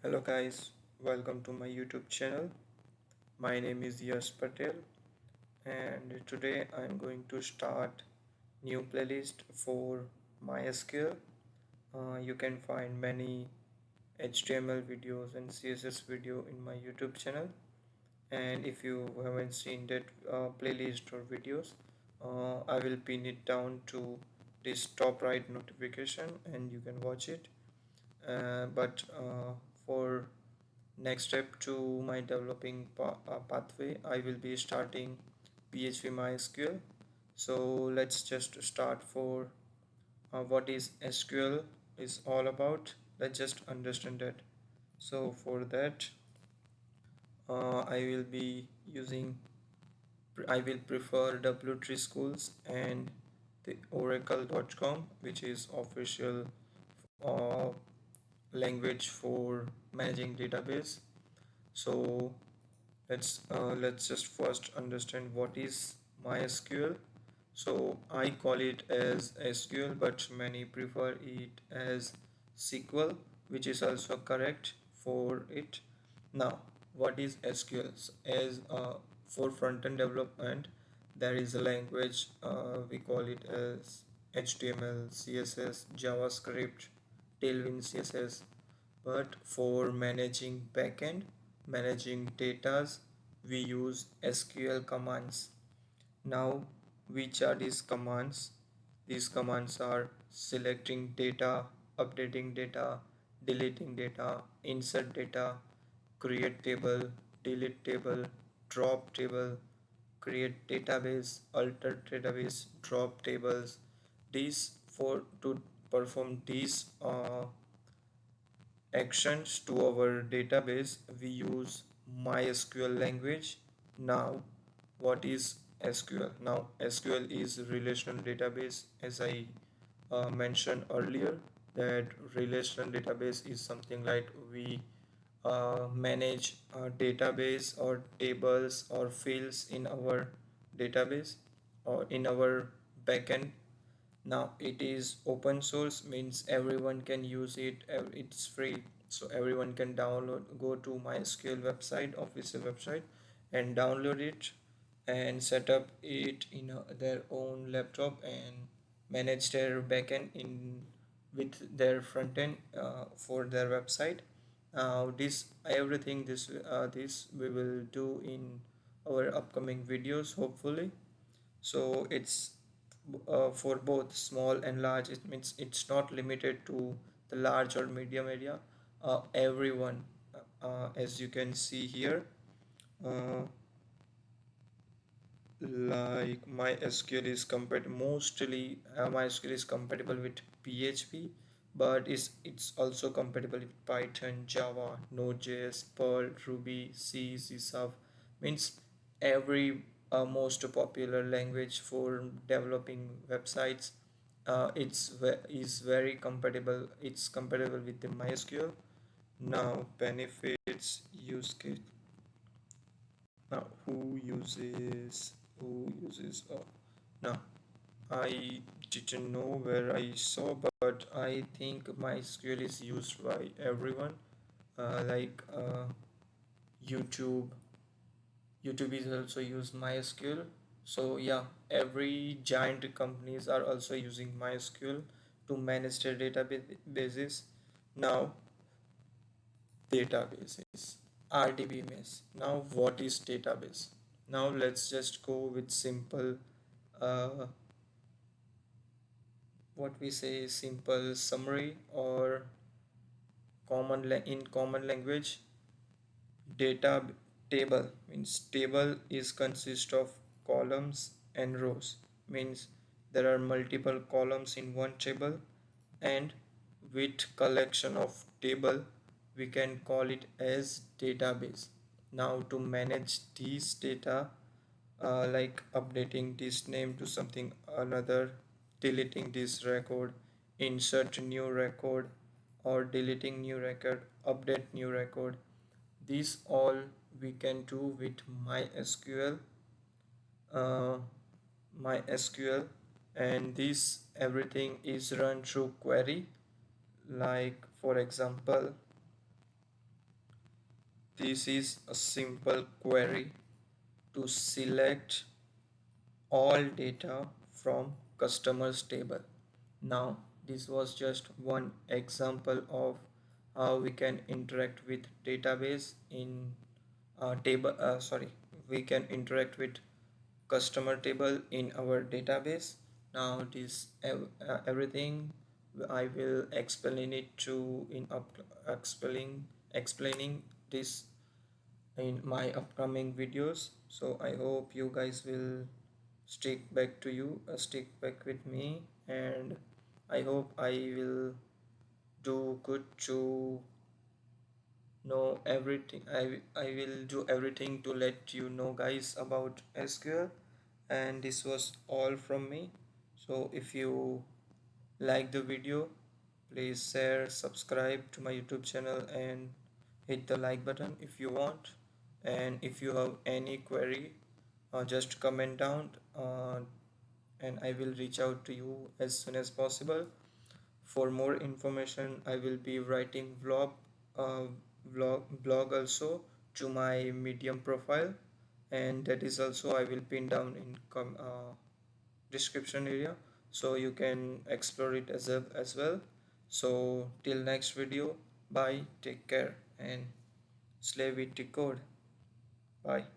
Hello guys, welcome to my YouTube channel. My name is Yash Patel and today I'm going to start new playlist for MySQL. You can find many HTML videos and CSS video in my YouTube channel, and if you haven't seen that playlist or videos, I will pin it down to this top right notification and you can watch it. But for next step to my developing pathway, I will be starting PHP MySQL. So let's just start for what is SQL is all about. Let's just understand that. So for that, I will be using I will prefer W3 schools and the oracle.com, which is official uh, language for managing database. So let's just first understand what is MySQL. So I call it as SQL, but many prefer it as SQL, which is also correct for it. Now, what is SQL? As for front-end development, there is a language we call it as HTML, CSS, JavaScript, Tailwind CSS. But for managing backend, managing datas, we use SQL commands. Now, which are these commands? These commands are selecting data, updating data, deleting data, insert data, create table, delete table, drop table, create database, alter database, drop tables. These for to perform these actions to our database, we use MySQL language. Now, what is SQL? Now, SQL is relational database. As I mentioned earlier, that relational database is something like we manage a database or tables or fields in our database or in our backend. Now it is open source, means everyone can use it. It's free, so everyone can download, go to MySQL website, official website, and download it and set up it in their own laptop and manage their backend in with their front end for their website. This everything this we will do in our upcoming videos, hopefully. So it's for both small and large. It means it's not limited to the large or medium area. Everyone, as you can see here, uh, like MySQL is compatible mostly. MySQL is compatible with PHP, but it's also compatible with Python, Java, Node.js, Perl, Ruby, C Sharp. Means every most popular language for developing websites. Is very compatible. It's compatible with the MySQL. Now benefits use case. Now who uses now I didn't know where I saw, but I think MySQL is used by everyone. Like YouTube. YouTube is also use MySQL. So yeah, every giant companies are also using MySQL to manage their databases. Now databases, RDBMS. Now what is database? Now let's just go with simple uh, what we say simple summary or in common language. Data table means table is consist of columns and rows, means there are multiple columns in one table, and with collection of table we can call it as database. Now to manage these data, like updating this name to something another, deleting this record, insert new record, or deleting new record, update new record. These all we can do with MySQL, uh, MySQL, and this everything is run through query. Like for example, This is a simple query to select all data from customers table. Now, this was just one example of how we can interact with database in table. We can interact with customer table in our database. Now, everything I will explain it to in up explaining this in my upcoming videos. So I hope you guys will stick back with me, and I hope I will do good to know everything. I will do everything to let you know guys about SQL, and this was all from me. So if you like the video, please share, subscribe to my YouTube channel, and hit the like button if you want. And if you have any query, just comment down, and I will reach out to you as soon as possible. For more information, I will be writing blog also to my Medium profile, and that is also I will pin down in description area, so you can explore it as well. So till next video, bye, take care, and slay with the code. Bye.